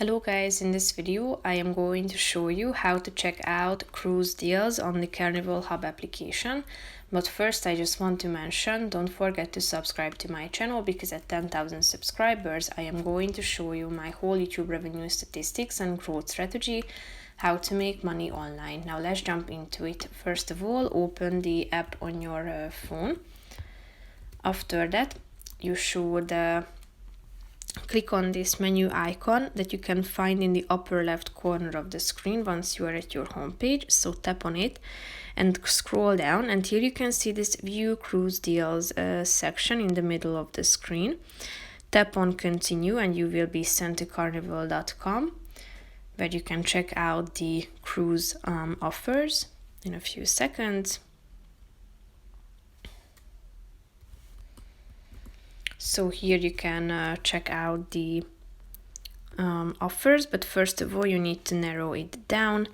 Hello guys, in this video I am going to show you how to check out cruise deals on the Carnival HUB application. But first I just want to mention, don't forget to subscribe to my channel because at 10,000 subscribers I am going to show you my whole YouTube revenue statistics and growth strategy, how to make money online. Now let's jump into it. First of all, open the app on your phone. After that, you should click on this menu icon that you can find in the upper left corner of the screen once you are at your home page. So tap on it and scroll down, and here you can see this view cruise deals section in the middle of the screen. Tap on continue and you will be sent to carnival.com, where you can check out the cruise offers in a few seconds. So here you can check out the offers, but first of all you need to narrow it down,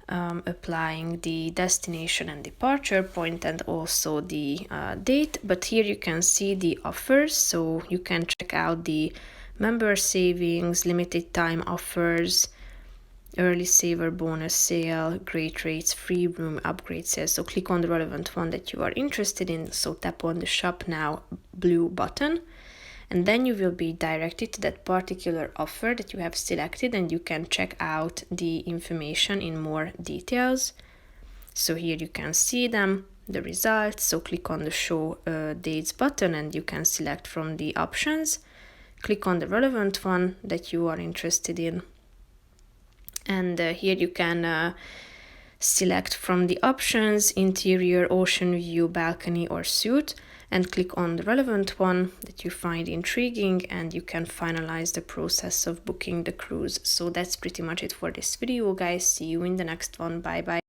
applying the destination and departure point and also the date. But here you can see the offers, so you can check out the member savings, limited time offers, early saver bonus sale, great rates, free room upgrade sale. So click on the relevant one that you are interested in. So tap on the shop now blue button, and then you will be directed to that particular offer that you have selected, and you can check out the information in more details. So here you can see them, the results. So click on the show dates button and you can select from the options. Click on the relevant one that you are interested in. And here you can select from the options interior, ocean view, balcony or suite, and click on the relevant one that you find intriguing, and you can finalize the process of booking the cruise. So that's pretty much it for this video, guys. See you in the next one. Bye bye.